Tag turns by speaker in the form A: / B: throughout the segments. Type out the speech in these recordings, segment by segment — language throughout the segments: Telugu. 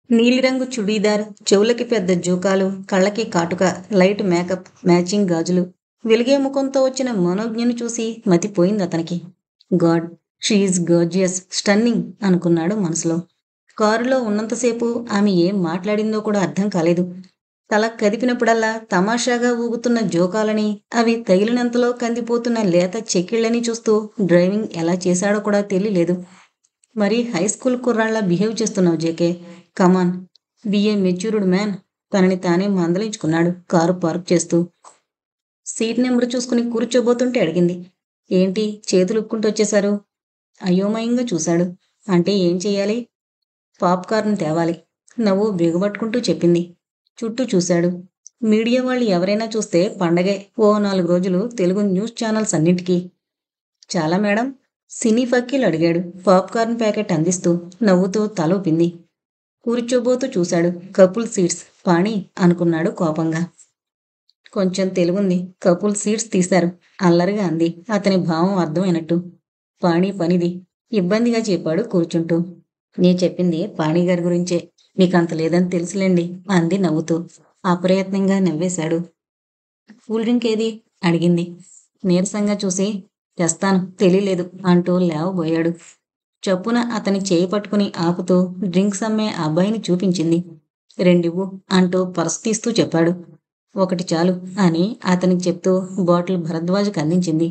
A: నీలిరంగు చుడీదార్, చెవులకి పెద్ద జూకాలు, కళ్ళకి కాటుక, లైట్ మేకప్, మ్యాచింగ్ గాజులు. వెలిగే ముఖంతో వచ్చిన మనోజ్ఞను చూసి మతిపోయింది అతనికి. గాడ్, షీఈస్ గర్జియస్, స్టన్నింగ్ అనుకున్నాడు మనసులో. కారులో ఉన్నంతసేపు ఆమె ఏం మాట్లాడిందో కూడా అర్థం కాలేదు. తల కదిపినప్పుడల్లా తమాషాగా ఊగుతున్న జోకాలని, అవి తగిలినంతలో కందిపోతున్న లేత చెక్కిళ్ళని చూస్తూ డ్రైవింగ్ ఎలా చేశాడో కూడా తెలియలేదు. మరి హై స్కూల్ కుర్రాళ్ళ బిహేవ్ చేస్తున్నావు జేకే. కమాన్, బిఏ మెచ్యూర్డ్ మ్యాన్. తనని తానే మందలించుకున్నాడు కారు పార్క్ చేస్తూ. సీట్ నెంబర్ చూసుకుని కూర్చోబోతుంటే అడిగింది. ఏంటి చేతులు ఉక్కుంటూ వచ్చేశారు? అయోమయంగా చూశాడు. అంటే ఏం చెయ్యాలి? పాప్కార్న్ తేవాలి. నవ్వు బిగబట్టుకుంటూ చెప్పింది. చుట్టూ చూశాడు. మీడియా వాళ్ళు ఎవరైనా చూస్తే పండగే. ఓ 4 రోజులు తెలుగు న్యూస్ ఛానల్స్ అన్నింటికీ. చాలా మేడం? సినీ ఫకీల్ అడిగాడు పాప్కార్న్ ప్యాకెట్ అందిస్తూ. నవ్వుతూ తల ఊపింది. కూర్చోబోతూ చూశాడు. కపుల్ సీట్స్ పాణి అనుకున్నాడు కోపంగా. కొంచెం తెలుగుంది. కపుల్ సీట్స్ తీశారు. అల్లరిగా అంది అతని భావం అర్థమైనట్టు. పాణి పనిది ఇబ్బందిగా చెప్పాడు కూర్చుంటూ. నే చెప్పింది పాణి గారి గురించే. నీకంత లేదని తెలుసులేండి అంది నవ్వుతూ. అప్రయత్నంగా నవ్వేశాడు. కూల్ డ్రింక్ ఏది అడిగింది నీరసంగా చూసి. తెస్తాను తెలియలేదు అంటూ లేవబోయాడు. చప్పున అతని చేయి పట్టుకుని ఆపుతూ డ్రింక్స్ అమ్మే అబ్బాయిని చూపించింది. రెండివ్వు అంటూ పర్స్ తీస్తూ చెప్పాడు. ఒకటి చాలు అని అతనికి చెప్తూ బాటిల్ భరద్వాజకు అందించింది.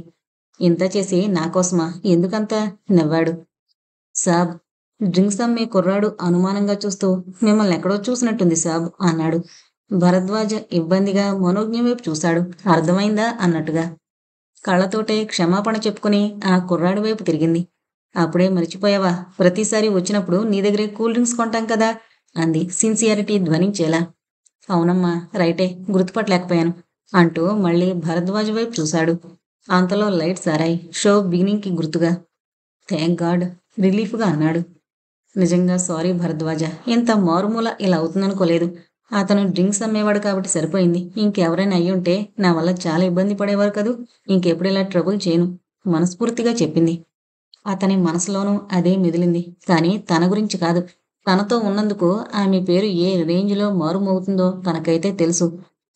A: ఇంత చేసి నాకోసమా? ఎందుకంతా? నవ్వాడు. సాబ్, డ్రింక్స్ అమ్మే కుర్రాడు అనుమానంగా చూస్తూ మిమ్మల్ని ఎక్కడో చూసినట్టుంది సాబ్ అన్నాడు. భరద్వాజ ఇబ్బందిగా మనోజ్ఞ వైపు చూశాడు. అర్థమైందా అన్నట్టుగా. కళ్ళతోటే క్షమాపణ చెప్పుకుని ఆ కుర్రాడి వైపు తిరిగింది. అప్పుడే మర్చిపోయావా? ప్రతిసారి వచ్చినప్పుడు నీ దగ్గరే కూల్ డ్రింక్స్ కొంటాం కదా అంది సిన్సియారిటీ ధ్వనించేలా. అవునమ్మా, రైటే, గుర్తుపట్టలేకపోయాను అంటూ మళ్ళీ భరద్వాజ్ వైపు చూశాడు. అంతలో లైట్స్ ఆరాయి. షో బిగినింగ్కి గుర్తుగా. థ్యాంక్ గాడ్, రిలీఫ్గా అన్నాడు. నిజంగా సారీ భరద్వాజ, ఇంత మారుమూల ఇలా అవుతుందనుకోలేదు. అతను డ్రింక్స్ అమ్మేవాడు కాబట్టి సరిపోయింది. ఇంకెవరైనా అయ్యుంటే నా వల్ల చాలా ఇబ్బంది పడేవారు కదూ. ఇంకెప్పుడు ఇలా ట్రబుల్ చేయను మనస్ఫూర్తిగా చెప్పింది. అతని మనసులోనూ అదే మెదిలింది. కానీ తన గురించి కాదు. తనతో ఉన్నందుకు ఆమె పేరు ఏ రేంజ్లో మారుమవుతుందో తనకైతే తెలుసు.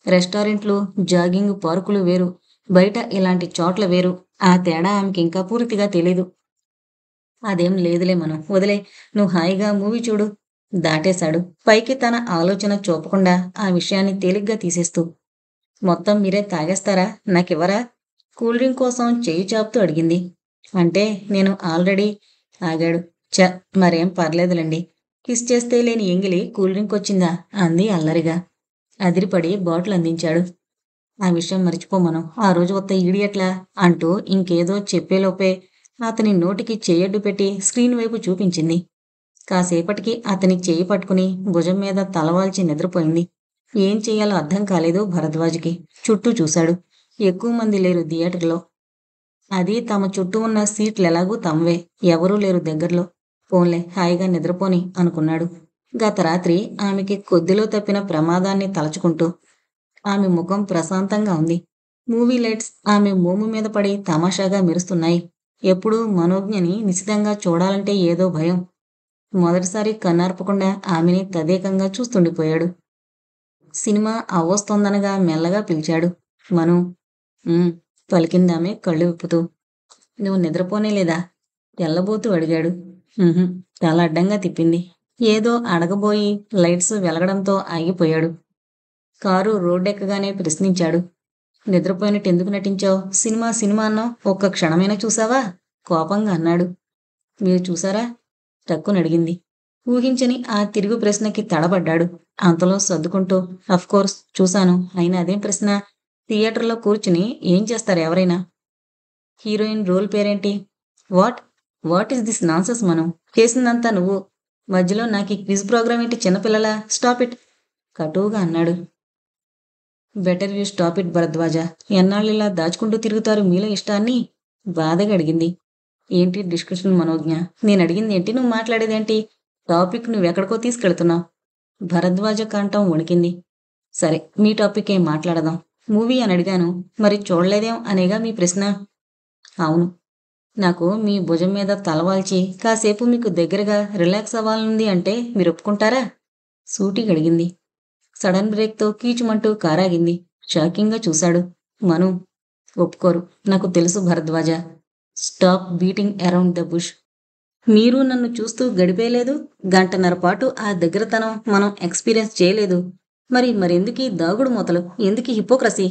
A: రెస్టారెంట్లు, జాగింగ్ పార్కులు వేరు, బయట ఇలాంటి చోట్ల వేరు. ఆ తేడా ఆమెకి ఇంకా పూర్తిగా తెలీదు. అదేం లేదులే, మనం వదిలే. నువ్వు హాయిగా మూవీ చూడు. దాటేశాడు పైకి తన ఆలోచన చూపకుండా ఆ విషయాన్ని తేలిగ్గా తీసేస్తూ. మొత్తం మీరే తాగేస్తారా? నాకివ్వరా? కూల్ డ్రింక్ కోసం చెయ్యి చాపుతూ అడిగింది. అంటే నేను ఆల్రెడీ ఆగాడు. చ మరేం పర్లేదులేండి. కిస్ చేస్తే లేని ఎంగిలి కూల్ డ్రింక్ వచ్చిందా అంది అల్లరిగా. అదిరిపడి బాటిల్ అందించాడు. ఆ విషయం మర్చిపోమను. ఆ రోజు వత్త ఈడియట్లా అంటూ ఇంకేదో చెప్పేలోపే అతని నోటికి చెయ్యడ్డు పెట్టి స్క్రీన్ వైపు చూపించింది. కాసేపటికి అతని చెయ్యి పట్టుకుని భుజం మీద తలవాల్చి నిద్రపోయింది. ఏం చెయ్యాలో అర్థం కాలేదు భరద్వాజ్కి. చుట్టూ చూశాడు. ఎక్కువ మంది లేరు థియేటర్లో. అది తమ చుట్టూ ఉన్న సీట్లెలాగూ తమవే. ఎవరూ లేరు దగ్గరలో. పోన్లే, హాయిగా నిద్రపోని అనుకున్నాడు. గత రాత్రి ఆమెకి కొద్దిలో తప్పిన ప్రమాదాన్ని తలచుకుంటూ. ఆమె ముఖం ప్రశాంతంగా ఉంది. మూవీ లైట్స్ ఆమె మోము మీద పడి తమాషాగా మెరుస్తున్నాయి. ఎప్పుడూ మనోజ్ఞని నిశితంగా చూడాలంటే ఏదో భయం. మొదటిసారి కన్నార్పకుండా ఆమెని తదేకంగా చూస్తుండిపోయాడు. సినిమా అవొస్తోందనగా మెల్లగా పిలిచాడు. మను. "ఉమ్" పలికిందామె కళ్ళు విప్పుతూ. నువ్వు నిద్రపోనే లేదా? తెల్లబోతూ అడిగాడు. "ఉహుం" తల అడ్డంగా తిప్పింది. ఏదో అడగబోయి లైట్స్ వెలగడంతో ఆగిపోయాడు. కారు రోడ్డెక్కగానే ప్రశ్నించాడు. నిద్రపోయినట్టు ఎందుకు నటించావు? సినిమా సినిమా అన్నావు, ఒక్క క్షణమైనా చూసావా? కోపంగా అన్నాడు. మీరు చూసారా? టక్కునడిగింది. ఊహించని ఆ తిరుగు ప్రశ్నకి తడబడ్డాడు. అంతలో సర్దుకుంటూ అఫ్కోర్స్ చూశాను. అయినా అదేం ప్రశ్న? థియేటర్లో కూర్చుని ఏం చేస్తారు ఎవరైనా? హీరోయిన్ రోల్ పేరేంటి? What what is this nonsense మనం? చేసిందంతా నువ్వు. మధ్యలో నాకు ఈ క్విజ్ ప్రోగ్రామ్ ఏంటి చిన్నపిల్లలా? స్టాప్ ఇట్ కటువుగా అన్నాడు. Better you stop it Bharadwaj. ఎన్నాళ్ళిలా దాచుకుంటూ తిరుగుతారు మీలో ఇష్టాన్ని? బాధగా అడిగింది. ఏంటి డిస్కషన్ మనోజ్ఞ? నేను అడిగింది ఏంటి, నువ్వు మాట్లాడేదేంటి? టాపిక్ నువ్వెక్కడికో తీసుకెళ్తున్నావు. భరద్వాజ కంఠం వణికింది. సరే, మీ టాపిక్ ఏం మాట్లాడదాం. మూవీ అని అడిగాను. మరి చూడలేదేం అనేగా మీ ప్రశ్న? అవును. నాకు మీ భుజం మీద తలవాల్చి కాసేపు మీకు దగ్గరగా రిలాక్స్ అవ్వాలనుంది అంటే మీరు ఒప్పుకుంటారా? సూటిగా అడిగింది. సడన్ బ్రేక్తో కీచుమంటూ కారాగింది. షాకింగ్గా చూశాడు. మను. ఒప్పుకోరు. నాకు తెలుసు Bharadwaj. Stop beating around the bush. మీరు నన్ను చూస్తూ గడిపేయలేదు. గంటన్నర పాటు ఆ దగ్గరతనం మనం ఎక్స్పీరియన్స్ చేయలేదు. మరెందుకీ దాగుడు మూతలు? ఎందుకీ హిపోక్రసీ?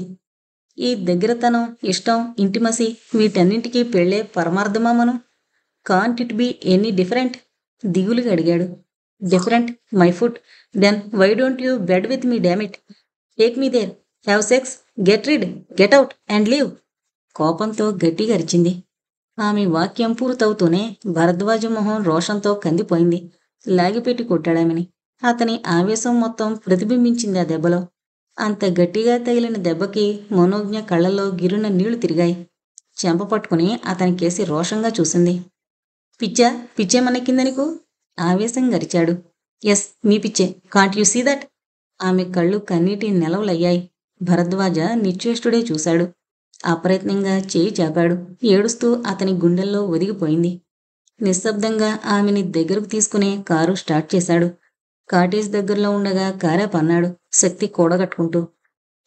A: ఈ దగ్గరతనం, ఇష్టం, ఇంటిమసీ వీటన్నింటికీ పెళ్ళే పరమార్థమా మనం? Can't it be any different? దిగులుగా అడిగాడు. Different? My foot. Then why don't you bed with me dammit? Take me there. Have sex. Get rid. Get out and leave. కోపంతో గట్టిగా అరిచింది. ఆమె వాక్యం పూర్తవుతూనే భరద్వాజ మొహం రోషంతో కందిపోయింది. లాగిపెట్టి కొట్టాడామెని. అతని ఆవేశం మొత్తం ప్రతిబింబించింది ఆ దెబ్బలో. అంత గట్టిగా తగిలిన దెబ్బకి మనోజ్ఞ కళ్ళల్లో గిరున నీళ్లు తిరిగాయి. చెంప పట్టుకుని అతని కేసి రోషంగా చూసింది. పిచ్చేమన్నెక్కిందా నీకు? ఆవేశంగా అరిచాడు. ఎస్, మీ పిచ్చే. Can't you see that? ఆమె కళ్ళు కన్నీటి నెలవులయ్యాయి. భరద్వాజ నిశ్చేష్టుడే చూశాడు. అప్రయత్నంగా చేయి చాపాడు. ఏడుస్తూ అతని గుండెల్లో ఒదిగిపోయింది. నిశ్శబ్దంగా ఆమెని దగ్గరకు తీసుకునే కారు స్టార్ట్ చేశాడు. కాటేజ్ దగ్గరలో ఉండగా కారేపన్నాడు శక్తి కూడగట్టుకుంటూ.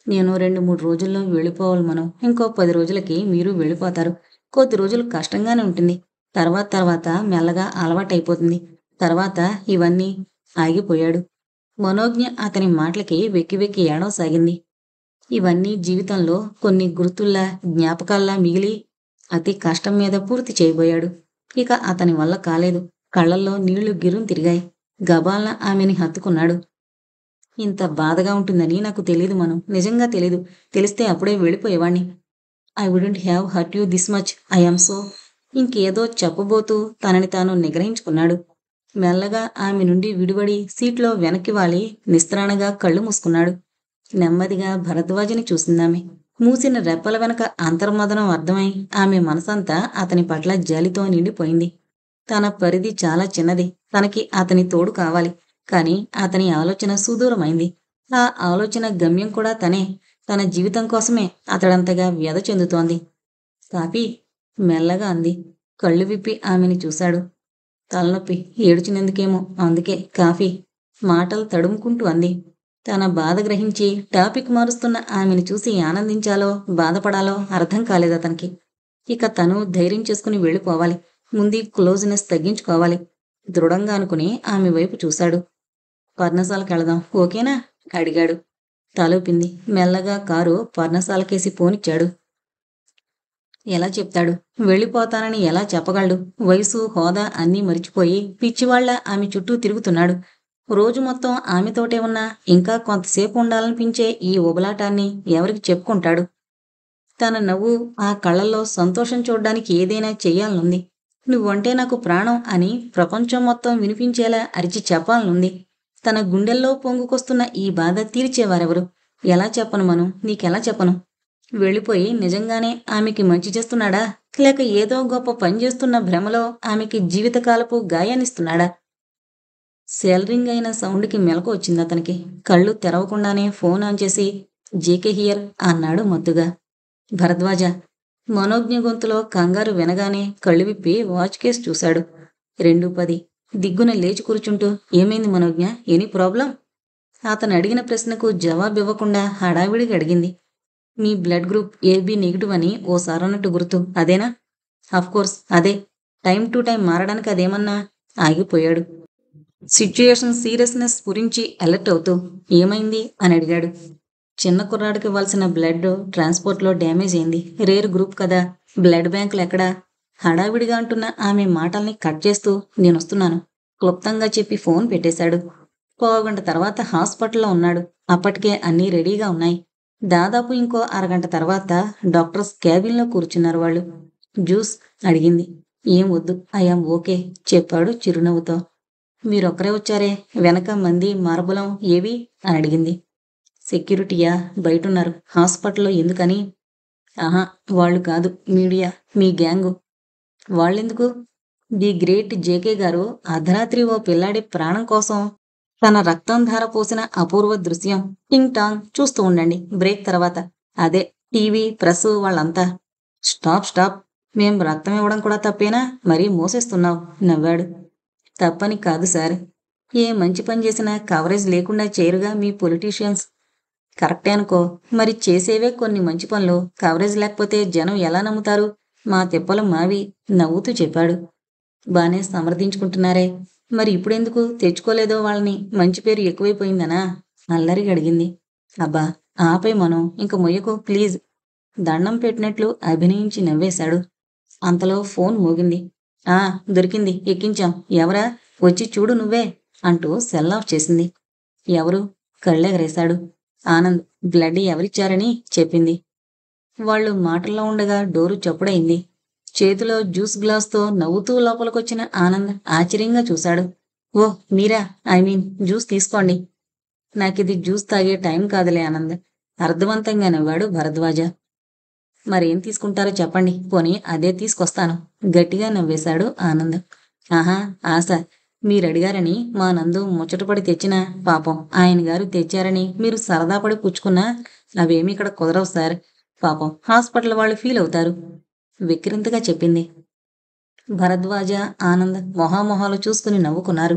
A: నేను 2-3 రోజుల్లో వెళ్ళిపోవాలి మనం. ఇంకో 10 రోజులకి మీరు వెళ్ళిపోతారు. కొద్ది రోజులు కష్టంగానే ఉంటుంది. తర్వాత మెల్లగా అలవాటైపోతుంది. తర్వాత ఇవన్నీ ఆగిపోయాడు. మనోజ్ఞ అతని మాటలకి వెక్కి వెక్కి ఏడవసాగింది. ఇవన్నీ జీవితంలో కొన్ని గుర్తుల్లా, జ్ఞాపకాల్లా మిగిలి అతి కష్టం మీద పూర్తి చేయబోయాడు. ఇక అతని వల్ల కాలేదు. కళ్ళల్లో నీళ్లు గిర్రున తిరిగాయి. గబాల్న ఆమెని హత్తుకున్నాడు. ఇంత బాధగా ఉంటుందని నాకు తెలీదు మను. నిజంగా తెలీదు. తెలిస్తే అప్పుడే వెళ్ళిపోయేవాణ్ణి. I wouldn't have hurt you this much. I'm so. ఇంకేదో చెప్పబోతూ తనని తాను నిగ్రహించుకున్నాడు. మెల్లగా ఆమె నుండి విడివడి సీట్లో వెనక్కి వాలి నిస్త్రాణగా కళ్ళు మూసుకున్నాడు. నెమ్మదిగా భరద్వాజని చూసిందామె. మూసిన రెప్పల వెనక అంతర్మదనం అర్థమై ఆమె మనసంతా అతని పట్ల జాలితో నిండిపోయింది. తన పరిధి చాలా చిన్నది. తనకి అతని తోడు కావాలి. కాని అతని ఆలోచన సుదూరమైంది. ఆ ఆలోచన గమ్యం కూడా తనే. తన జీవితం కోసమే అతడంతగా వ్యధ చెందుతోంది. కాఫీ? మెల్లగా అంది. కళ్ళు విప్పి ఆమెని చూశాడు. తలనొప్పి. ఏడ్చినందుకేమో. అందుకే కాఫీ. మాటలు తడుముకుంటూ అంది. తన బాధ గ్రహించి టాపిక్ మారుస్తున్న ఆమెను చూసి ఆనందించాలో బాధపడాలో అర్థం కాలేదతనికి. ఇక తను ధైర్యం చేసుకుని వెళ్ళిపోవాలి. ముందు క్లోజ్నెస్ తగ్గించుకోవాలి. దృఢంగా అనుకుని ఆమె వైపు చూశాడు. పర్ణశాలకెళదాం, ఓకేనా? అడిగాడు. తలూపింది. మెల్లగా కారు పర్ణశాలకేసి పోనిచ్చాడు. ఎలా చెప్తాడు? వెళ్ళిపోతానని ఎలా చెప్పగలడు? వయసు, హోదా అన్నీ మరిచిపోయి పిచ్చివాళ్ల ఆమె చుట్టూ తిరుగుతున్నాడు. రోజు మొత్తం ఆమెతోటే ఉన్నా ఇంకా కొంతసేపు ఉండాలనిపించే ఈ ఉబలాటాన్ని ఎవరికి చెప్పుకుంటాడు? తన నవ్వు, ఆ కళ్ళల్లో సంతోషం చూడ్డానికి ఏదైనా చెయ్యాలనుంది. నువ్వంటే నాకు ప్రాణం అని ప్రపంచం మొత్తం వినిపించేలా అరిచి చెప్పాలనుంది. తన గుండెల్లో పొంగుకొస్తున్న ఈ బాధ తీర్చేవారెవరు? ఎలా చెప్పను మను? నీకెలా చెప్పను? వెళ్ళిపోయి నిజంగానే ఆమెకి మంచి చేస్తున్నాడా? లేక ఏదో గొప్ప పని చేస్తున్న భ్రమలో ఆమెకి జీవితకాలపు గాయాన్నిస్తున్నాడా? సెల్రింగ్ అయిన సౌండ్కి మెలకు వచ్చింది అతనికి. కళ్ళు తెరవకుండానే ఫోన్ ఆన్ చేసి జేకే హియర్ అన్నాడు మత్తుగా. భరద్వాజ. మనోజ్ఞ గొంతులో కంగారు వినగానే కళ్ళు విప్పి వాచ్ కేసు చూశాడు. 2:10. దిగ్గున లేచి కూర్చుంటూ ఏమైంది మనోజ్ఞ? Any problem? అతను అడిగిన ప్రశ్నకు జవాబివ్వకుండా హడావిడిగా అడిగింది. మీ బ్లడ్ గ్రూప్ AB నెగిటివ్ అని ఓసారన్నట్టు గుర్తు. అదేనా? అఫ్కోర్స్ అదే. టైం టు టైం మారడానికి అదేమన్నా? ఆగిపోయాడు. సిచ్యుయేషన్ సీరియస్నెస్ గురించి అలర్ట్ అవుతూ ఏమైంది అని అడిగాడు. చిన్న కుర్రాడికి ఇవ్వాల్సిన బ్లడ్ ట్రాన్స్పోర్ట్లో డ్యామేజ్ అయింది. రేర్ గ్రూప్ కదా. బ్లడ్ బ్యాంకులు ఎక్కడా? హడావిడిగా అంటున్న ఆమె మాటల్ని కట్ చేస్తూ నేనొస్తున్నాను క్లుప్తంగా చెప్పి ఫోన్ పెట్టేశాడు. పావుగంట తర్వాత హాస్పిటల్లో ఉన్నాడు. అప్పటికే అన్నీ రెడీగా ఉన్నాయి. దాదాపు ఇంకో అరగంట తర్వాత డాక్టర్స్ క్యాబిన్లో కూర్చున్నారు వాళ్ళు. జ్యూస్ అడిగింది. ఏం వద్దు, ఐఆమ్ ఓకే చెప్పాడు చిరునవ్వుతో. మీరొక్కరే వచ్చారే, వెనక మంది మార్బలం ఏవి అని అడిగింది. సెక్యూరిటీయా? బయటున్నారు. హాస్పిటల్లో ఎందుకని? ఆహా, వాళ్ళు కాదు, మీడియా, మీ గ్యాంగు. వాళ్ళెందుకు? ది గ్రేట్ జేకే గారు అర్ధరాత్రి ఓ పిల్లాడి ప్రాణం కోసం తన రక్తం ధార పోసిన అపూర్వ దృశ్యం. టింగ్ టాంగ్. చూస్తూ ఉండండి బ్రేక్ తర్వాత. అదే టీవీ, ప్రెస్ వాళ్ళంతా. స్టాప్. మేం రక్తం ఇవ్వడం కూడా తప్పేనా? మరీ మోసేస్తున్నావు నవ్వాడు. తప్పని కాదు సార్. ఏ మంచి పని చేసినా కవరేజ్ లేకుండా చేయరుగా మీ పొలిటీషియన్స్. కరెక్టే అనుకో. మరి చేసేవే కొన్ని మంచి పనులు కవరేజ్ లేకపోతే జనం ఎలా నమ్ముతారు? మా తిప్పలు మావి నవ్వుతూ చెప్పాడు. బానే సమర్థించుకుంటున్నారే. మరి ఇప్పుడెందుకు తెచ్చుకోలేదో వాళ్ళని? మంచి పేరు ఎక్కువైపోయిందనా? అల్లరిగా అడిగింది. అబ్బా, ఆపే మనం ఇంక మొయ్యకు ప్లీజ్. దండం పెట్టినట్లు అభినయించి నవ్వేశాడు. అంతలో ఫోన్ మోగింది. ఆ, దొరికింది, ఎక్కించాం. ఎవరా? వచ్చి చూడు నువ్వే అంటూ సెల్ ఆఫ్ చేసింది. ఎవరు? కళ్ళెగరేశాడు. ఆనంద్. బ్లడ్ ఎవరిచ్చారని చెప్పింది. వాళ్ళు మాటల్లో ఉండగా డోరు చప్పుడయింది. చేతిలో జ్యూస్ గ్లాస్తో నవ్వుతూ లోపలికొచ్చిన ఆనంద్ ఆశ్చర్యంగా చూశాడు. ఓ, మీరా? ఐ మీన్ జ్యూస్ తీసుకోండి. నాకిది జ్యూస్ తాగే టైం కాదులే ఆనంద్. అర్థవంతంగా నవ్వాడు భరద్వాజ. మరేం తీసుకుంటారో చెప్పండి, పోనీ అదే తీసుకొస్తాను. గట్టిగా నవ్వేశాడు ఆనంద్. ఆహా, ఆశ. మీరడిగారని మా నందు ముచ్చటపడి తెచ్చినా, పాపం ఆయన గారు తెచ్చారని మీరు సరదాపడి పుచ్చుకున్నా అవేమీ ఇక్కడ కుదరవు సార్. పాపం హాస్పిటల్ వాళ్ళు ఫీల్ అవుతారు. విక్రింతగా చెప్పింది. భరద్వాజ, ఆనంద్ మొహామొహాలు చూసుకుని నవ్వుకున్నారు.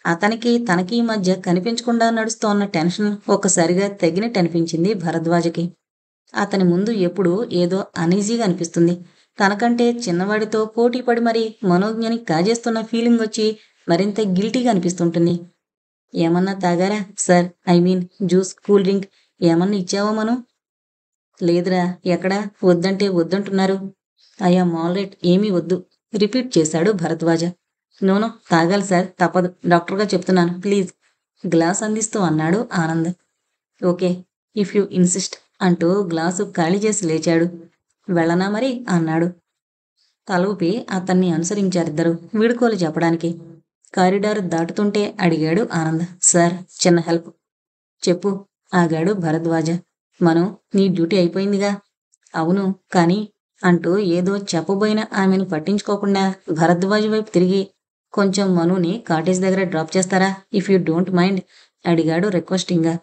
A: అతనికి తనకి మధ్య కనిపించకుండా నడుస్తోన్న టెన్షన్ ఒక్కసారిగా తగ్గినట్టనిపించింది భరద్వాజకి. అతని ముందు ఎప్పుడూ ఏదో అనీజీగా అనిపిస్తుంది. తనకంటే చిన్నవాడితో పోటీపడి మరీ మనోజ్ఞని కాజేస్తున్న ఫీలింగ్ వచ్చి మరింత గిల్టీగా అనిపిస్తుంటుంది. ఏమన్నా తాగారా sir? I mean juice, cool drink ఏమన్నా ఇచ్చావా మనం? లేదురా. ఎక్కడా? వద్దంటే వద్దంటున్నారు. ఐయామ్ ఆల్రైట్, ఏమీ వద్దు రిపీట్ చేశాడు భరద్వాజ. నోనో, తాగాలి సార్, తప్పదు. డాక్టర్గా చెప్తున్నాను, ప్లీజ్ గ్లాస్ అందిస్తూ అన్నాడు Anand. Okay, if you insist అంటూ గ్లాసు ఖాళీ చేసి లేచాడు. వెళ్ళనా మరి అన్నాడు. తల ఊపి అతన్ని అనుసరించారిద్దరు వీడుకోలు చెప్పడానికి. కారిడార్ దాటుతుంటే అడిగాడు ఆనంద్. సార్, చిన్న హెల్ప్. చెప్పు ఆగాడు భరద్వాజ. మనం, నీ డ్యూటీ అయిపోయిందిగా. అవును, కానీ అంటూ ఏదో చెప్పబోయిన ఆమెను పట్టించుకోకుండా భరద్వాజ్ వైపు తిరిగి, కొంచెం మనుని కాటేజ్ దగ్గర డ్రాప్ చేస్తారా, ఇఫ్ యూ డోంట్ మైండ్ అడిగాడు రిక్వెస్టింగ్గా.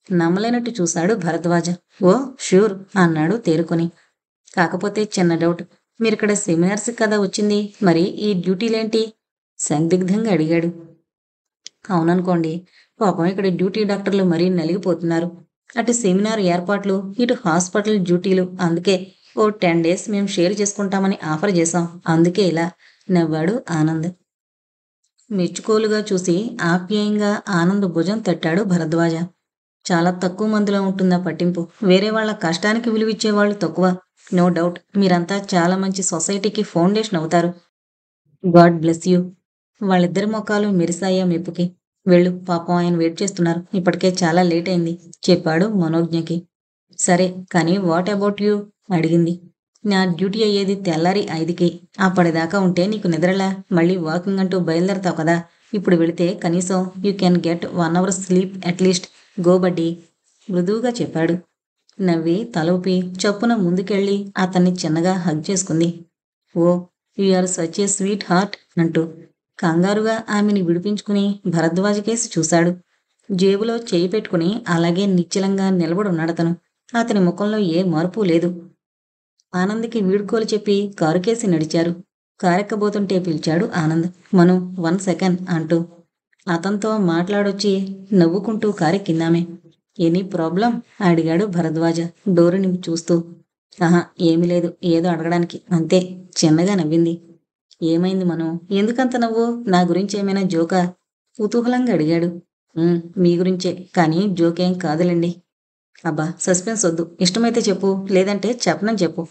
A: నమ్మలేనట్టు చూశాడు భరద్వాజ. ఓ ష్యూర్ అన్నాడు తేరుకొని. కాకపోతే చిన్న డౌట్. మీరిక్కడ సెమినార్స్ కదా వచ్చింది, మరి ఈ డ్యూటీలేంటి? సందిగ్ధంగా అడిగాడు. అవుననుకోండి. పాపం ఇక్కడ డ్యూటీ డాక్టర్లు మరీ నలిగిపోతున్నారు. అటు సెమినార్ ఏర్పాట్లు, ఇటు హాస్పిటల్ డ్యూటీలు. అందుకే ఓ 10 days మేము షేర్ చేసుకుంటామని ఆఫర్ చేశాం. అందుకే ఇలా నవ్వాడు ఆనంద్. మెచ్చుకోలుగా చూసి ఆప్యాయంగా ఆనంద్ భుజం తట్టాడు భరద్వాజ. చాలా తక్కువ మందిలో ఉంటుందా పట్టింపు. వేరే వాళ్ళ కష్టానికి విలువిచ్చే వాళ్ళు తక్కువ. నో డౌట్ మీరంతా చాలా మంచి సొసైటీకి ఫౌండేషన్ అవుతారు. God bless you. వాళ్ళిద్దరి ముఖాలు మెరిసాయా మెప్పుకి. వెళ్ళు, పాపం ఆయన వెయిట్ చేస్తున్నారు. ఇప్పటికే చాలా లేట్ అయింది చెప్పాడు మనోజ్ఞకి. సరే, కానీ వాట్ అబౌట్ యూ అడిగింది. నా డ్యూటీ అయ్యేది తెల్లారి 5కి. అప్పటిదాకా ఉంటే నీకు నిద్రలా? మళ్ళీ వాకింగ్ అంటూ బయలుదేరతావు కదా. ఇప్పుడు వెళితే కనీసం you can get 1 hour sleep at least. Go బడ్డీ మృదువుగా చెప్పాడు. నవ్వి తలూపి చప్పున ముందుకెళ్ళి అతన్ని చిన్నగా హగ్ చేసుకుంది. Oh, you are such a sweetheart అంటూ కంగారుగా ఆమెని విడిపించుకుని భరద్వాజ కేసి చూశాడు. జేబులో చేయి పెట్టుకుని అలాగే నిశ్చలంగా నిలబడున్నాడతను. అతని ముఖంలో ఏ మార్పు లేదు. ఆనంద్కి వీడ్కోలు చెప్పి కారుకేసి నడిచారు. కారెక్కబోతుంటే పిలిచాడు ఆనంద్. మను, 1 second అంటూ. అతనితో మాట్లాడొచ్చి నవ్వుకుంటూ కారెక్కిందామే. ఎనీ ప్రాబ్లం అడిగాడు భరద్వాజ డోరుని చూస్తూ. ఆహా, ఏమీ లేదు, ఏదో అడగడానికి అంతే చిన్నగా నవ్వింది. ఏమైంది మను, ఎందుకంత నవ్వు? నా గురించి ఏమైనా జోకా? కుతూహలంగా అడిగాడు. మీ గురించే, కానీ జోకేం కాదులేండి. అబ్బా, సస్పెన్స్ వద్దు. ఇష్టమైతే చెప్పు, లేదంటే చెప్పనని చెప్పు.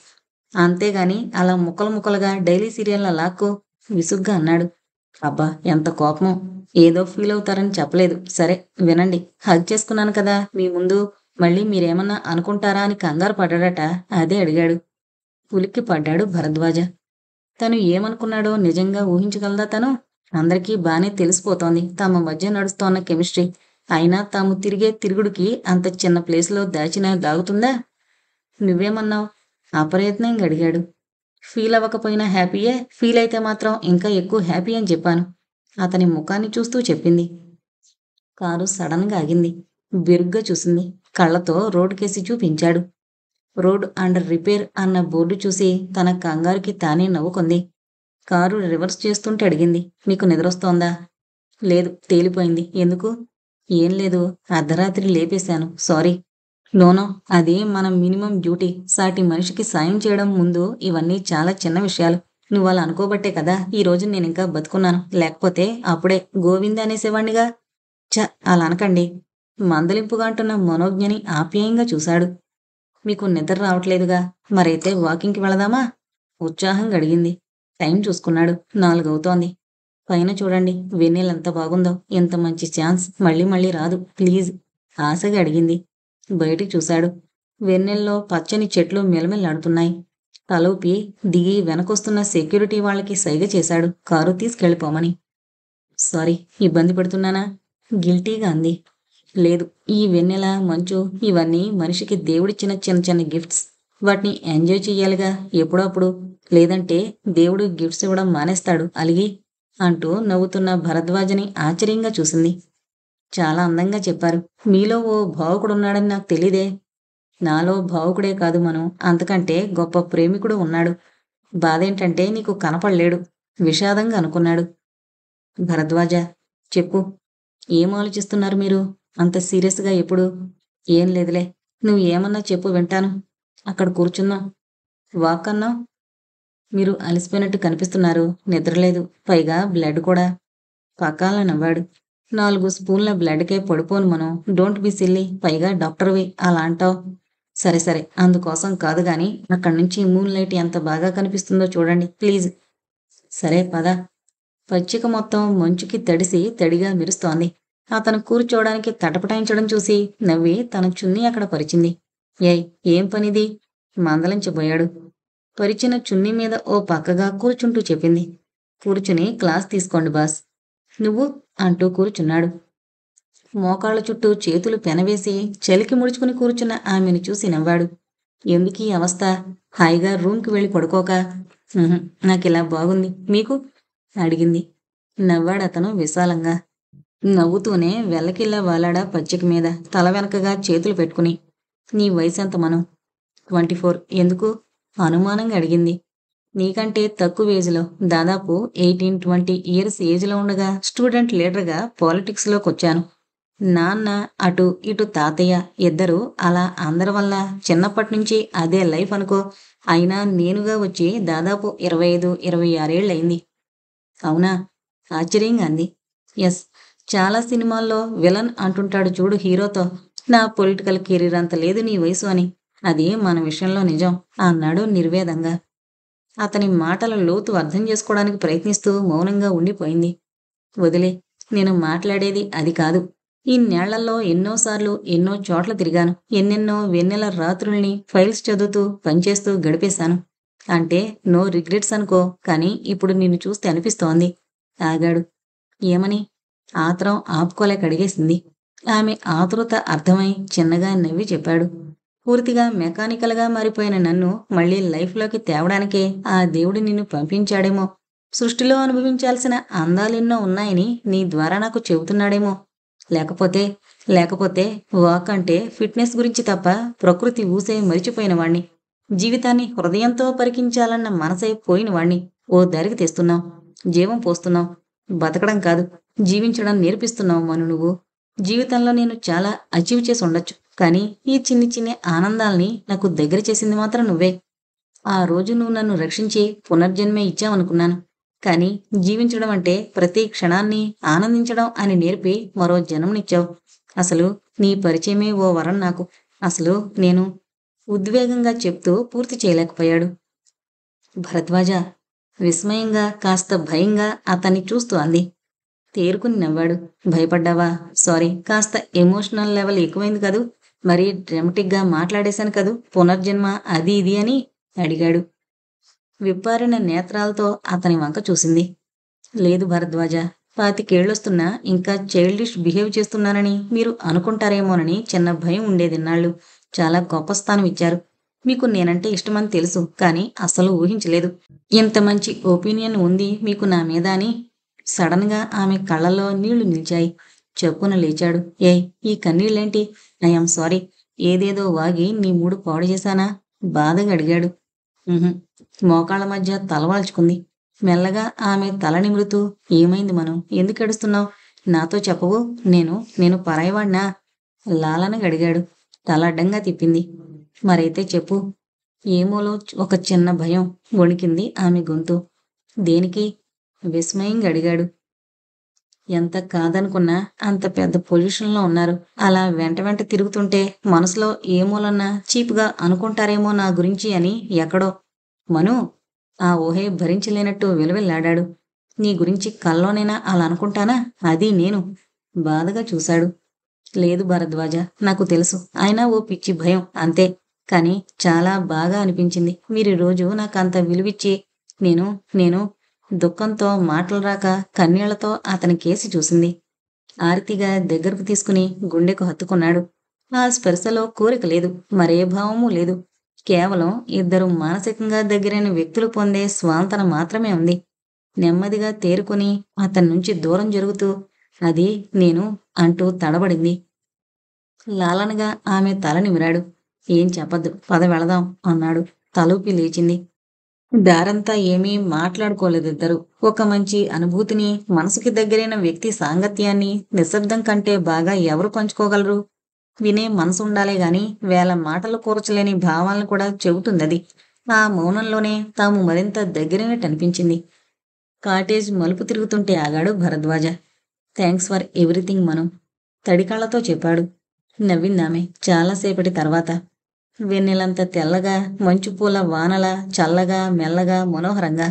A: అంతేగాని అలా ముక్కలు ముక్కలుగా డైలీ సీరియల్లా లాక్కో విసుగ్గా అన్నాడు. అబ్బా, ఎంత కోపమో. ఏదో ఫీల్ అవుతారని చెప్పలేదు. సరే వినండి. హగ్ చేసుకున్నాను కదా మీ ముందు, మళ్ళీ మీరేమన్నా అనుకుంటారా అని కంగారు పడ్డాడట. అదే అడిగాడు. ఉలిక్కి పడ్డాడు భరద్వాజ. తను ఏమనుకున్నాడో నిజంగా ఊహించగలదా తను? అందరికీ బానే తెలిసిపోతోంది తమ మధ్య నడుస్తోన్న కెమిస్ట్రీ. అయినా తాము తిరిగే తిరుగుడికి అంత చిన్న ప్లేస్లో దాచినా దాగుతుందా? నువ్వేమన్నావు అప్రయత్నంగా అడిగాడు. ఫీల్ అవ్వకపోయినా హ్యాపీయే, ఫీల్ అయితే మాత్రం ఇంకా ఎక్కువ హ్యాపీ అని చెప్పాను. అతని ముఖాన్ని చూస్తూ చెప్పింది. కారు సడన్గా ఆగింది. బిరుగ్గా చూసింది. కళ్ళతో రోడ్డుకేసి చూపించాడు. రోడ్ అండర్ రిపేర్ అన్న బోర్డు చూసి తన కంగారుకి తానే నవ్వుకుంది. కారు రివర్స్ చేస్తుంటే అడిగింది. నీకు నిద్రొస్తోందా? లేదు, తేలిపోయింది. ఎందుకు? ఏం లేదు. అర్ధరాత్రి లేపేశాను. సారీ. నోనో, అది మన మినిమం డ్యూటీ. సాటి మనిషికి సాయం చేయడం ముందు ఇవన్నీ చాలా చిన్న విషయాలు. నువ్వలా అనుకోబట్టే కదా ఈ రోజు నేనింకా బతుకున్నాను. లేకపోతే అప్పుడే గోవింద అనేసేవాణ్ణిగా. ఛ! అలా అనకండి. మందలింపుగా అంటున్న మనోజ్ఞని ఆప్యాయంగా చూశాడు. మీకు నిద్ర రావట్లేదుగా. మరైతే వాకింగ్‌కి వెళదామా? ఉత్సాహంగా అడిగింది. టైం చూసుకున్నాడు. 4 అవుతోంది. పైన చూడండి, వెన్నెలెంత బాగుందో. ఇంత మంచి ఛాన్స్ మళ్ళీ మళ్ళీ రాదు. ప్లీజ్ ఆశగా అడిగింది. బయటికి చూశాడు. వెన్నెల్లో పచ్చని చెట్లు మిలమిల్లాడుతున్నాయి. తలూపి దిగి వెనకొస్తున్న సెక్యూరిటీ వాళ్ళకి సైగ చేశాడు కారు తీసుకెళ్ళిపోమని. సారీ, ఇబ్బంది పెడుతున్నానా? గిల్టీగా అంది. లేదు, ఈ వెన్నెల, మంచు ఇవన్నీ మనిషికి దేవుడిచ్చిన చిన్న చిన్న గిఫ్ట్స్. వాటిని ఎంజాయ్ చెయ్యాలిగా ఎప్పుడో అప్పుడు. లేదంటే దేవుడు గిఫ్ట్స్ ఇవ్వడం మానేస్తాడు అలిగి అంటూ నవ్వుతున్న భరద్వాజని ఆశ్చర్యంగా చూసింది. చాలా అందంగా చెప్పారు. మీలో ఓ భావుకుడున్నాడని నాకు తెలీదే. నాలో భావుకుడే కాదు మను, అంతకంటే గొప్ప ప్రేమికుడు ఉన్నాడు. బాధేంటంటే నీకు కనపడలేడు. విషాదంగా అనుకున్నాడు. భరద్వాజ, చెప్పు. ఏం ఆలోచిస్తున్నారు మీరు అంత సీరియస్‌గా ఎప్పుడు? ఏం లేదులే. నువ్వు ఏమన్నా చెప్పు వింటాను. అక్కడ కూర్చుందాం. వాక్ అన్నావ్? మీరు అలసిపోయినట్టు కనిపిస్తున్నారు. నిద్రలేదు. పైగా బ్లడ్ కూడా. పకాల నవ్వాడు. 4 స్పూన్ల బ్లడ్‌కే పడిపోను మనం. Don't be silly. పైగా డాక్టరువి అలా అంటావ్. సరే సరే, అందుకోసం కాదు గాని అక్కడ్నుంచి మూన్ లైట్ ఎంత బాగా కనిపిస్తుందో చూడండి ప్లీజ్. సరే పద. పచ్చిక మొత్తం మంచుకి తడిసి తడిగా మెరుస్తోంది. అతను కూర్చోవడానికి తటపటాయించడం చూసి నవ్వి తన చున్నీ అక్కడ పరిచింది. ఏయ్, ఏం పనిది? మందలించబోయాడు. పరిచిన చున్నీ మీద ఓ పక్కగా కూర్చుంటూ చెప్పింది. కూర్చుని క్లాస్ తీసుకోండి బాస్. నువ్వు? అంటూ కూర్చున్నాడు. మోకాళ్ళ చుట్టూ చేతులు పెనవేసి చలికి ముడుచుకుని కూర్చున్న ఆమెను చూసి నవ్వాడు. ఎందుకీ అవస్థ? హాయిగా రూమ్కి వెళ్ళి పడుకోక? "ఉహుం, నాకిలా బాగుంది. మీకు?" అడిగింది. నవ్వాడతను విశాలంగా. నవ్వుతూనే వెల్లకిలా వాలాడా పచ్చిక మీద తల వెనకగా చేతులు పెట్టుకుని. నీ వయసెంత మనం? 24. ఎందుకు? అనుమానంగా అడిగింది. నీకంటే తక్కువ ఏజ్‌లో, దాదాపు 18, 20 ఇయర్స్ ఏజ్‌లో ఉండగా స్టూడెంట్ లీడర్‌గా పాలిటిక్స్‌లోకొచ్చాను. నాన్న అటు ఇటు తాతయ్య ఇద్దరూ అలా అందరి వల్ల చిన్నప్పటినుంచి అదే లైఫ్ అనుకో. అయినా నేనుగా వచ్చి దాదాపు 25, 26 ఏళ్లయింది. అవునా? ఆశ్చర్యంగా అంది. యస్. చాలా సినిమాల్లో విలన్ అంటుంటాడు చూడు హీరోతో, నా పొలిటికల్ కెరీర్ అంత లేదు నీ వయసు అని. అది మన విషయంలో నిజం అన్నాడు నిర్వేదంగా. అతని మాటల లోతు అర్థం చేసుకోవడానికి ప్రయత్నిస్తూ మౌనంగా ఉండిపోయింది. వదిలే, నేను మాట్లాడేది అది కాదు. ఇన్నేళ్లలో ఎన్నోసార్లు ఎన్నో చోట్ల తిరిగాను. ఎన్నెన్నో వెన్నెల రాత్రుల్ని ఫైల్స్ చదువుతూ పనిచేస్తూ గడిపేశాను. అంటే నో రిగ్రెట్స్ అనుకో. కానీ ఇప్పుడు నిన్ను చూస్తే అనిపిస్తోంది. ఆగాడు. ఏమని? ఆత్రం ఆపుకోలేక అడిగేసింది. ఆమె ఆతృత అర్థమై చిన్నగా నవ్వి చెప్పాడు. పూర్తిగా మెకానికల్‌గా మారిపోయిన నన్ను మళ్ళీ లైఫ్‌లోకి తేవడానికే ఆ దేవుడు నిన్ను పంపించాడేమో. సృష్టిలో అనుభవించాల్సిన అందాలెన్నో ఉన్నాయని నీ ద్వారా నాకు చెబుతున్నాడేమో. లేకపోతే లేకపోతే వాక్ అంటే ఫిట్‌నెస్ గురించి తప్ప ప్రకృతి ఊసే మరిచిపోయిన వాణ్ణి. జీవితాన్ని హృదయంతో పరికించాలన్న మనసే పోయిన వాణ్ణి. ఓ దారికి తెస్తున్నావు. జీవం పోస్తున్నావు. బతకడం కాదు, జీవించడం నేర్పిస్తున్నావు మను నువ్వు. జీవితంలో నేను చాలా అచీవ్ చేసి ఉండొచ్చు. కానీ ఈ చిన్ని చిన్ని ఆనందాల్ని నాకు దగ్గర చేసింది మాత్రం నువ్వే. ఆ రోజు నువ్వు నన్ను రక్షించి పునర్జన్మే ఇచ్చావనుకున్నాను. కానీ జీవించడం అంటే ప్రతి క్షణాన్ని ఆనందించడం అని నేర్పి మరో జన్మనిచ్చావు. అసలు నీ పరిచయమే ఓ వరం నాకు. అసలు నేను ఉద్వేగంగా చెప్తూ పూర్తి చేయలేకపోయాడు. భరద్వాజ విస్మయంగా కాస్త భయంగా అతన్ని చూస్తూ అంది. తేరుకుని నవ్వాడు. భయపడ్డావా? సారీ, కాస్త ఎమోషనల్ లెవెల్ ఎక్కువైంది కదూ. మరీ డ్రమటిక్‌గా మాట్లాడేశాను కదూ. పునర్జన్మ అది ఇది అని అడిగాడు. విప్పారిన నేత్రాలతో అతని వంక చూసింది. లేదు భరద్వాజ, 25 ఏళ్ళొస్తున్నా ఇంకా చైల్డిష్ బిహేవ్ చేస్తున్నానని మీరు అనుకుంటారేమోనని చిన్న భయం ఉండేదిన్నాళ్ళు. చాలా గొప్ప స్థానం ఇచ్చారు. మీకు నేనంటే ఇష్టమని తెలుసు. కానీ అస్సలు ఊహించలేదు. ఇంత మంచి ఒపీనియన్ ఉంది మీకు నా మీద అని. సడన్‌గా ఆమె కళ్ళల్లో నీళ్లు నిలిచాయి. చప్పున లేచాడు. ఏయ్, ఈ కన్నీళ్ళేంటి? I am sorry. ఏదేదో వాగి నీ మూడ్ పాడు చేశానా? బాధగా అడిగాడు. ఉహుం. మోకాళ్ళ మధ్య తల వాల్చుకుంది. మెల్లగా ఆమె తల నిమురుతూ ఏమైంది మనం? ఎందుకేడుస్తున్నావ్? నాతో చెప్పవు? నేను నేను పరాయివాణ్ణా? లాలనగా అడిగాడు. తల అడ్డంగా తిప్పింది. మరైతే చెప్పు. ఏమోలో ఒక చిన్న భయం వణికింది ఆమె గొంతు. దేనికి? విస్మయంగా అడిగాడు. ఎంత కాదనుకున్నా అంత పెద్ద పొజిషన్లో ఉన్నారు. అలా వెంట వెంట తిరుగుతుంటే మనసులో ఏ మూలన్నా చీప్గా అనుకుంటారేమో నా గురించి అని ఎక్కడో. మను, ఆ ఊహే భరించలేనట్టు విలవిల్లాడాడు. నీ గురించి కల్లోనైనా అలా అనుకుంటానా? అది నేను. బాధగా చూశాడు. లేదు భరద్వాజ, నాకు తెలుసు. అయినా ఓ పిచ్చి భయం అంతే. కానీ చాలా బాగా అనిపించింది మీరు రోజు నాకంత విలువిచ్చి. నేను నేను దుఃఖంతో మాటలు రాక కన్నీళ్లతో అతని కేసి చూసింది. ఆర్తిగా దగ్గరకు తీసుకుని గుండెకు హత్తుకున్నాడు. ఆ స్పర్శలో కోరిక లేదు, మరే భావమూ లేదు. కేవలం ఇద్దరు మానసికంగా దగ్గరైన వ్యక్తులు పొందే స్వాంతన మాత్రమే ఉంది. నెమ్మదిగా తేరుకుని అతని నుంచి దూరం జరుగుతూ, అది నేను అంటూ తడబడింది. లాలనగా ఆమె తల నిమిరాడు. ఏం చెప్పద్దు, పద వెళదాం అన్నాడు. తలూపి లేచింది. దారంతా ఏమీ మాట్లాడుకోలేదిద్దరు. ఒక మంచి అనుభూతిని, మనసుకి దగ్గరైన వ్యక్తి సాంగత్యాన్ని నిశ్శబ్దం కంటే బాగా ఎవరు పంచుకోగలరు? వినే మనసుండాలే గాని వేల మాటలు కూర్చలేని భావాలను కూడా చెబుతుందది. ఆ మౌనంలోనే తాము మరింత దగ్గరైనట్టనిపించింది. కాటేజ్ మలుపు తిరుగుతుంటే ఆగాడు భరద్వాజ. థ్యాంక్స్ ఫర్ ఎవ్రీథింగ్ మను, తడికళ్లతో చెప్పాడు. నవ్విందామె చాలాసేపటి తర్వాత. వెన్నెలంత తెల్లగా, మంచుపూల వానలా, చల్లగా, మెల్లగా, మనోహరంగా.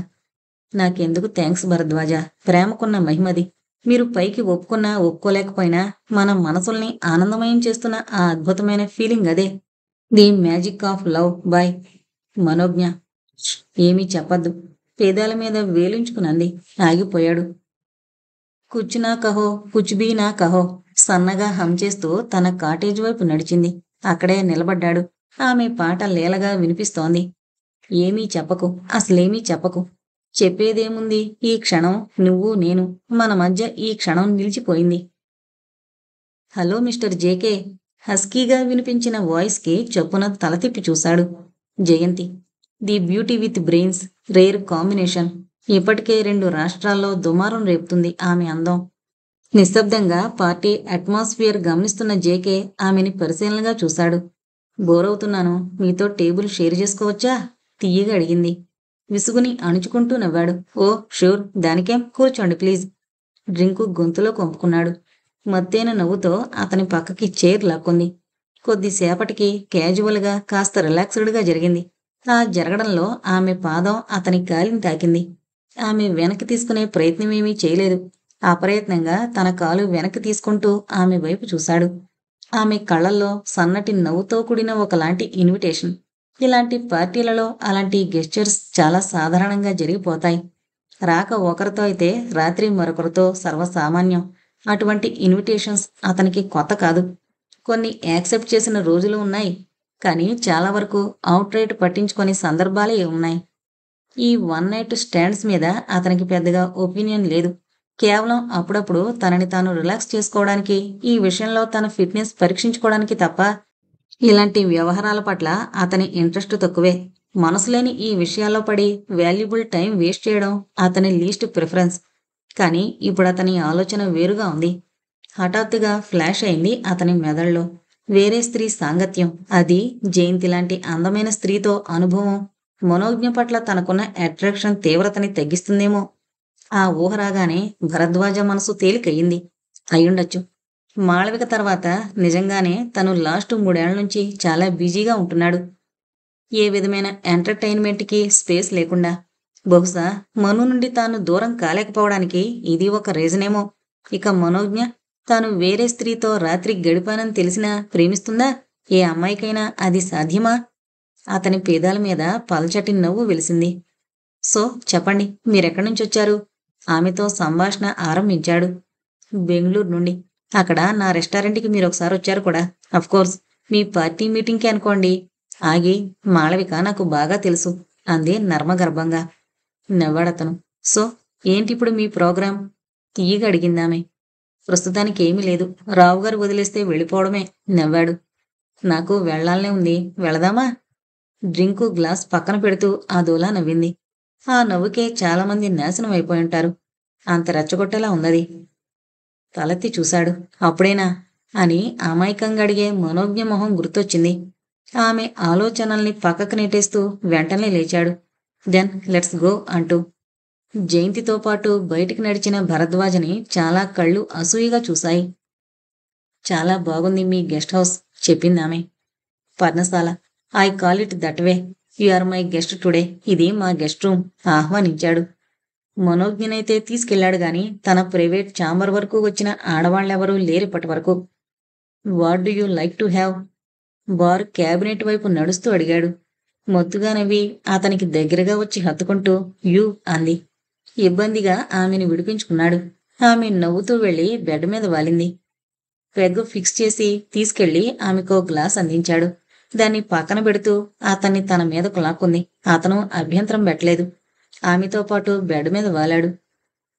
A: నాకెందుకు థ్యాంక్స్ భరద్వాజ, ప్రేమకున్న మహిమది. మీరు పైకి ఒప్పుకున్నా ఒప్పుకోలేకపోయినా మన మనసుల్ని ఆనందమయం చేస్తున్న ఆ అద్భుతమైన ఫీలింగ్ అదే. The magic of love boy Manogna. ఏమీ చెప్పద్దు. పేదాల మీద వేలుంచుకునంది. ఆగిపోయాడు. కుచ్ నా కహో, కుచ్ భీ నా కహో సన్నగా హమ్ చేస్తూ తన కాటేజ్ వైపు నడిచింది. అక్కడే నిలబడ్డాడు. ఆమె పాట లీలగా వినిపిస్తోంది. ఏమీ చెప్పకు, అసలేమీ చెప్పకు. చెప్పేదేముంది? ఈ క్షణం నువ్వు నేను, మన మధ్య ఈ క్షణం నిలిచిపోయింది. Hello mister JK. హస్కీగా వినిపించిన వాయిస్కి చొప్పున తల తిప్పి చూశాడు. Jayanthi. The beauty with brains, rare combination. ఇప్పటికే 2 రాష్ట్రాల్లో దుమారం రేపుతుంది ఆమె అందం. నిశ్శబ్దంగా పార్టీ అట్మాస్ఫియర్ గమనిస్తున్న జేకే ఆమెని పరిశీలనగా చూశాడు. బోరవుతున్నాను, మీతో టేబుల్ షేర్ చేసుకోవచ్చా? తియ్యగా అడిగింది. విసుగుని అణుచుకుంటూ నవ్వాడు. ఓ షూర్, దానికేం, కూర్చోండి ప్లీజ్. డ్రింకు గొంతులో కొంపుకున్నాడు. మత్తైన నవ్వుతో అతని పక్కకి చైర్ లాక్కుంది. కొద్దిసేపటికి క్యాజువల్గా, కాస్త రిలాక్స్డ్గా జరిగింది. ఆ జరగడంలో ఆమె పాదం అతని కాలిని తాకింది. ఆమె వెనక్కి తీసుకునే ప్రయత్నమేమీ చేయలేదు. అప్రయత్నంగా తన కాలు వెనక్కి తీసుకుంటూ ఆమె వైపు చూశాడు. ఆమె కళ్ళల్లో సన్నటి నవ్వుతో కూడిన ఒకలాంటి ఇన్విటేషన్. ఇలాంటి పార్టీలలో అలాంటి గెస్చర్స్ చాలా సాధారణంగా జరిగిపోతాయి. రాక ఒకరితో అయితే రాత్రి మరొకరితో సర్వసామాన్యం. అటువంటి ఇన్విటేషన్స్ అతనికి కొత్త కాదు. కొన్ని యాక్సెప్ట్ చేసిన రోజులు ఉన్నాయి. కానీ చాలా వరకు అవుట్ రైట్ పట్టించుకొని సందర్భాలే ఉన్నాయి. ఈ వన్ నైట్ స్టాండ్స్ మీద అతనికి పెద్దగా ఒపీనియన్ లేదు. కేవలం అప్పుడప్పుడు తనని తాను రిలాక్స్ చేసుకోవడానికి, ఈ విషయంలో తన ఫిట్నెస్ పరీక్షించుకోవడానికి తప్ప ఇలాంటి వ్యవహారాల పట్ల అతని ఇంట్రెస్ట్ తక్కువే. మనసులేని ఈ విషయాల్లో పడి వాల్యుబుల్ టైం వేస్ట్ చేయడం అతని లీస్ట్ ప్రిఫరెన్స్. కానీ ఇప్పుడు అతని ఆలోచన వేరుగా ఉంది. హఠాత్తుగా ఫ్లాష్ అయింది అతని మెదడులో. వేరే స్త్రీ సాంగత్యం, అది జయంతి లాంటి అందమైన స్త్రీతో అనుభవం మనోజ్ఞ పట్ల తనకున్న అట్రాక్షన్ తీవ్రతని తగ్గిస్తుందేమో. ఆ ఊహ రాగానే భరద్వాజ మనసు తేలికయ్యింది. అయ్యుండొచ్చు. మాళవిక తర్వాత నిజంగానే తను లాస్ట్ 3 ఏళ్ల నుంచి చాలా బిజీగా ఉంటున్నాడు. ఏ విధమైన ఎంటర్టైన్మెంట్కి స్పేస్ లేకుండా. బహుశా మను నుండి తాను దూరం కాలేకపోవడానికి ఇది ఒక రీజనేమో. ఇక మనోజ్ఞ, తాను వేరే స్త్రీతో రాత్రి గడిపానని తెలిసినా ప్రేమిస్తుందా? ఏ అమ్మాయికైనా అది సాధ్యమా? అతని పేదాల మీద పల్చటి నవ్వు వెలిసింది. సో చెప్పండి, మీరెక్కడి నుంచి వచ్చారు? ఆమెతో సంభాషణ ఆరంభించాడు. బెంగళూరు నుండి. అక్కడ నా రెస్టారెంట్కి మీరు ఒకసారి వచ్చారు కూడా. అఫ్కోర్స్ మీ పార్టీ మీటింగ్కి అనుకోండి. ఆగి, మాళవిక నాకు బాగా తెలుసు అంది నర్మగర్భంగా. నవ్వాడతను. సో ఏంటిప్పుడు మీ ప్రోగ్రాం? తీయగా అడిగిందామె. ప్రస్తుతానికి ఏమీ లేదు. రావుగారు వదిలేస్తే వెళ్ళిపోవడమే నవ్వాడు. నాకు వెళ్లాలనే ఉంది, వెళదామా? డ్రింకు గ్లాస్ పక్కన పెడుతూ అదోలా నవ్వింది. ఆ నవ్వుకే చాలామంది నాశనం అయిపోయి ఉంటారు. అంత రెచ్చగొట్టేలా ఉన్నది. తలెత్తి చూశాడు. అప్పుడేనా అని అమాయకంగా అడిగే మనోజ్ఞ మొహం గుర్తొచ్చింది. ఆమె ఆలోచనల్ని పక్కకు నెట్టేస్తూ వెంటనే లేచాడు. దెన్ లెట్స్ గో అంటూ. జయంతితో పాటు బయటికి నడిచిన భరద్వాజని చాలా కళ్ళు అసూయగా చూశాయి. చాలా బాగుంది మీ గెస్ట్ హౌస్ చెప్పిందామె. Parnashala. I call it that way. You are my guest today. ఇది మా గెస్ట్ రూమ్ ఆహ్వానించాడు. మనోజ్ఞనైతే తీసుకెళ్లాడు గాని తన ప్రైవేట్ ఛాంబర్ వరకు వచ్చిన ఆడవాళ్ళెవరూ లేరిప్పటి వరకు. What do you like to have? Bar cabinet వైపు నడుస్తూ అడిగాడు. మొత్తుగా నవ్వి అతనికి దగ్గరగా వచ్చి హత్తుకుంటూ యూ అంది. ఇబ్బందిగా ఆమెను విడిపించుకున్నాడు. ఆమె నవ్వుతూ వెళ్లి బెడ్ మీద వాలింది. పెగ్ ఫిక్స్ చేసి తీసుకెళ్లి ఆమెకో గ్లాస్ అందించాడు. దాన్ని పక్కన పెడుతూ అతన్ని తన మీదకు లాక్కుంది. అతను అభ్యంతరం పెట్టలేదు. ఆమెతో పాటు బెడ్ మీద వాలాడు.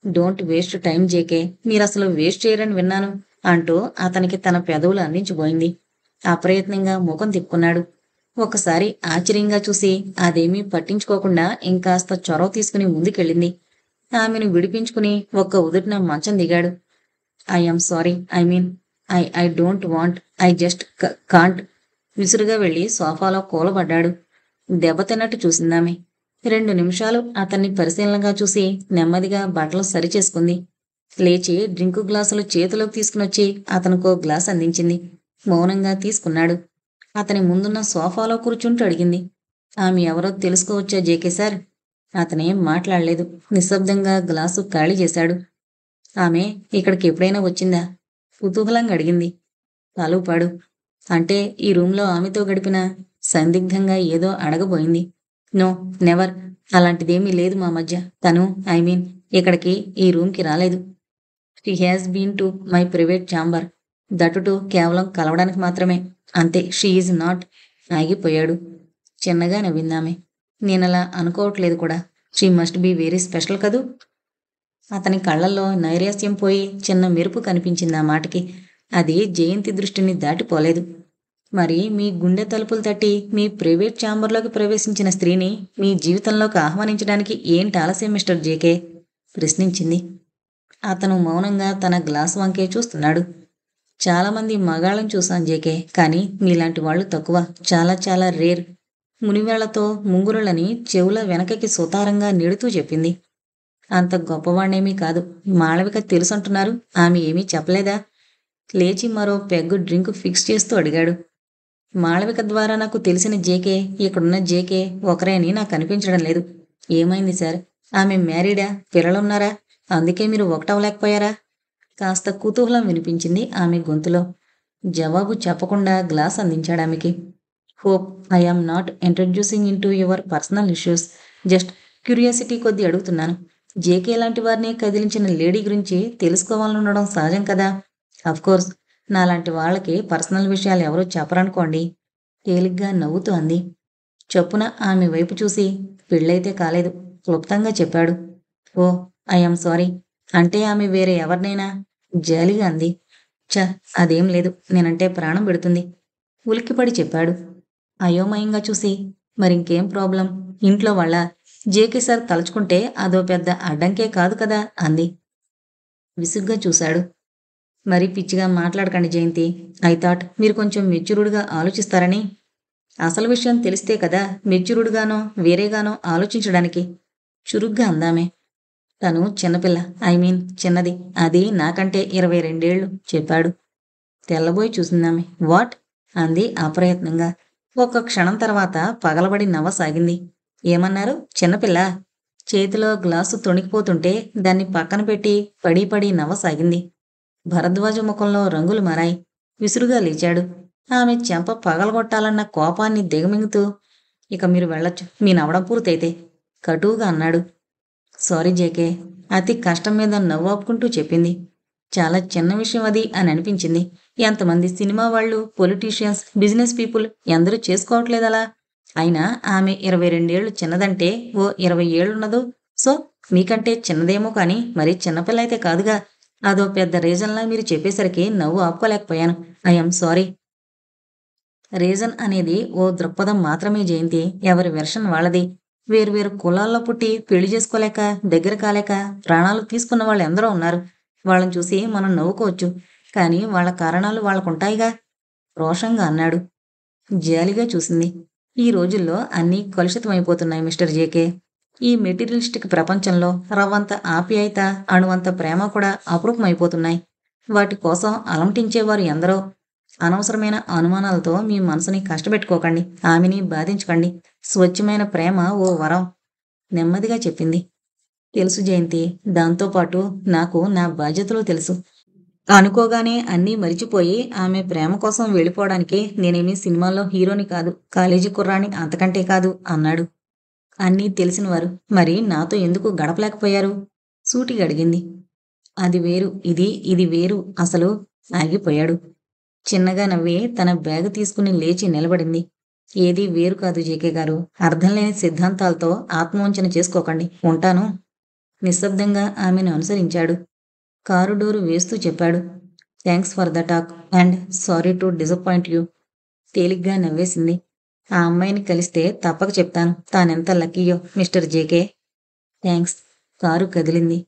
A: Don't waste time JK. మీరసలు వేస్ట్ చేయరని విన్నాను అంటూ అతనికి తన పెదవులు అందించిపోయింది. అప్రయత్నంగా ముఖం తిప్పుకున్నాడు. ఒకసారి ఆశ్చర్యంగా చూసి అదేమీ పట్టించుకోకుండా ఇంకాస్త చొరవ తీసుకుని ముందుకెళ్ళింది. ఆమెను విడిపించుకుని ఒక్క ఉదుటిన మంచం దిగాడు. I'm sorry. I don't want. I just can't. విసురుగా వెళ్లి సోఫాలో కూలబడ్డాడు. దెబ్బతిన్నట్టు చూసిందామె. 2 నిమిషాలు అతన్ని పరిశీలనగా చూసి నెమ్మదిగా బట్టలు సరిచేసుకుంది. లేచి డ్రింకు గ్లాసులు చేతిలోకి తీసుకునొచ్చి అతనికో గ్లాస్ అందించింది. మౌనంగా తీసుకున్నాడు. అతని ముందున్న సోఫాలో కూర్చుంటూ అడిగింది. ఆమె ఎవరో తెలుసుకోవచ్చా జేకే సార్? అతనేం మాట్లాడలేదు. నిశ్శబ్దంగా గ్లాసు ఖాళీ చేశాడు. ఆమె ఇక్కడికి ఎప్పుడైనా వచ్చిందా? కుతూహలంగా అడిగింది. తలూపాడు. అంటే ఈ రూంలో ఆమెతో గడిపిన సందిగ్ధంగా ఏదో అడగబోయింది. No, never. అలాంటిదేమీ లేదు మా మధ్య. తను ఇక్కడికి ఈ రూమ్కి రాలేదు. She has been to my private chamber. That కేవలం కలవడానికి మాత్రమే. అంతే. She is not. ఆగిపోయాడు. చిన్నగా నవ్విందామె. నేనలా అనుకోవట్లేదు కూడా. She must be very special కదూ? అతని కళ్ళల్లో నైరాస్యం పోయి చిన్న మెరుపు కనిపించింది ఆ మాటకి. అది జయంతి దృష్టిని దాటిపోలేదు. మరి మీ గుండె తలుపులు తట్టి మీ ప్రైవేట్ ఛాంబర్లోకి ప్రవేశించిన స్త్రీని మీ జీవితంలోకి ఆహ్వానించడానికి ఏంటి ఆలస్యం మిస్టర్ జేకే? ప్రశ్నించింది. అతను మౌనంగా తన గ్లాస్ వంకే చూస్తున్నాడు. చాలామంది మగాళ్ళని చూశాను జేకే, కానీ మీలాంటి వాళ్ళు తక్కువ. చాలా చాలా రేర్. మునివేళ్లతో ముంగురులని చెవుల వెనకకి సుతారంగా నెడుతూ చెప్పింది. అంత గొప్పవాణ్ణేమీ కాదు. మాళవిక తెలుసంటున్నారు. ఆమె ఏమీ చెప్పలేదా? లేచి మరో పెగ్గు డ్రింకు ఫిక్స్ చేస్తూ అడిగాడు. మాళవిక ద్వారా నాకు తెలిసిన జేకే, ఇక్కడున్న జేకే ఒకరే అని నాకు అనిపించడం లేదు. ఏమైంది సార్? ఆమె మ్యారీడా? పిల్లలున్నారా? అందుకే మీరు ఒకటవలేకపోయారా? కాస్త కుతూహలం వినిపించింది ఆమె గొంతులో. జవాబు చెప్పకుండా గ్లాస్ అందించాడామెకి. Hope I am not introducing into your personal issues. Just curiosity కొద్దీ అడుగుతున్నాను. జేకే లాంటి వారిని కదిలించిన లేడీ గురించి తెలుసుకోవాలనుండడం సహజం కదా. అఫ్కోర్స్ నాలాంటి వాళ్ళకి పర్సనల్ విషయాలు ఎవరూ చెప్పరనుకోండి. తేలిగ్గా నవ్వుతూ అంది. చొప్పున ఆమె వైపు చూసి పెళ్ళైతే కాలేదు క్లుప్తంగా చెప్పాడు. ఓ, ఐఎమ్ సారీ. అంటే ఆమె వేరే ఎవరినైనా? జాలిగా అంది. ఛ, అదేం లేదు. నేనంటే ప్రాణం పెడుతుంది. ఉలిక్కిపడి చెప్పాడు. అయోమయంగా చూసి మరింకేం ప్రాబ్లం? ఇంట్లో వాళ్ళ? జేకే సార్ తలుచుకుంటే అదో పెద్ద అడ్డంకే కాదు కదా అంది. విసుగ్గా చూశాడు. మరీ పిచ్చిగా మాట్లాడకండి జయంతి. ఐ థాట్ మీరు కొంచెం మెచ్యూర్డ్గా ఆలోచిస్తారని. అసలు విషయం తెలిస్తే కదా మెచ్యూర్డ్గానో వేరేగానో ఆలోచించడానికి. చురుగ్గా అందామే. తను చిన్నపిల్ల. చిన్నది. అది నాకంటే 22 ఏళ్ళు చెప్పాడు. తెల్లబోయి చూసిందామె. వాట్? అంది అప్రయత్నంగా. ఒక్క క్షణం తర్వాత పగలబడి నవ్వసాగింది. ఏమన్నారు? చిన్నపిల్ల? చేతిలో గ్లాసు తొణికిపోతుంటే దాన్ని పక్కన పెట్టి పడి పడి నవ్వసాగింది. భరద్వాజ ముఖంలో రంగులు మారాయి. విసురుగా లేచాడు. ఆమె చెంప పగలగొట్టాలన్న కోపాన్ని దిగమింగుతూ ఇక మీరు వెళ్ళొచ్చు, మీ నవ్వడం పూర్తయితే కటువుగా అన్నాడు. Sorry JK. అతి కష్టం మీద నవ్వాపుకుంటూ చెప్పింది. చాలా చిన్న విషయం అది అని అనిపించింది. ఎంతమంది సినిమా వాళ్ళు, పొలిటీషియన్స్, బిజినెస్ పీపుల్ ఎందరూ చేసుకోవట్లేదలా. అయినా ఆమె 22 ఏళ్ళు చిన్నదంటే ఓ 20 ఏళ్ళున్నదు. సో మీకంటే చిన్నదేమో కానీ మరీ చిన్నపిల్ల అయితే కాదుగా. అదో పెద్ద రీజన్లా మీరు చెప్పేసరికి నవ్వు ఆపుకోలేకపోయాను. I'm sorry. రీజన్ అనేది ఓ దృక్పథం మాత్రమే జయంతి. ఎవరి వెర్షన్ వాళ్ళది. వేరువేరు కులాల్లో పుట్టి పెళ్లి చేసుకోలేక, దగ్గర కాలేక ప్రాణాలు తీసుకున్న వాళ్ళు ఎందరో ఉన్నారు. వాళ్ళని చూసి మనం నవ్వుకోవచ్చు, కానీ వాళ్ళ కారణాలు వాళ్ళకుంటాయిగా రోషంగా అన్నాడు. జాలిగా చూసింది. ఈ రోజుల్లో అన్నీ కలుషితమైపోతున్నాయి మిస్టర్ జేకే. ఈ మెటీరియలిస్టిక్ ప్రపంచంలో రవ్వంత ఆప్యాయత, అణువంత ప్రేమ కూడా అపురూపమైపోతున్నాయి. వాటి కోసం అలమటించేవారు ఎందరో. అనవసరమైన అనుమానాలతో మీ మనసుని కష్టపెట్టుకోకండి, ఆమెని బాధించకండి. స్వచ్ఛమైన ప్రేమ ఓ వరం, నెమ్మదిగా చెప్పింది. తెలుసు జయంతి. దాంతోపాటు నాకు నా బాధ్యతలు తెలుసు. అనుకోగానే అన్నీ మరిచిపోయి ఆమె ప్రేమ కోసం వెళ్ళిపోవడానికి నేనేమీ సినిమాల్లో హీరోని కాదు, కాలేజీ కుర్రాన్ని అంతకంటే కాదు అన్నాడు. అన్నీ తెలిసినవారు మరి నాతో ఎందుకు గడపలేకపోయారు? సూటిగా అడిగింది. అది వేరు, ఇది వేరు అసలు. ఆగిపోయాడు. చిన్నగా నవ్వి తన బ్యాగు తీసుకుని లేచి నిలబడింది. ఏదీ వేరు కాదు జేకే గారు. అర్థం లేని సిద్ధాంతాలతో ఆత్మవంచన చేసుకోకండి. ఉంటాను. నిశ్శబ్దంగా ఆమెను అనుసరించాడు. కారు డోరు వేస్తూ చెప్పాడు. Thanks for the talk and sorry to disappoint you. తేలిగ్గా నవ్వేసింది. ఆ అమ్మాయిని కలిస్తే తప్పక చెప్తాను తానెంత లక్కీయో మిస్టర్ జేకే. థ్యాంక్స్. కారు కదిలింది.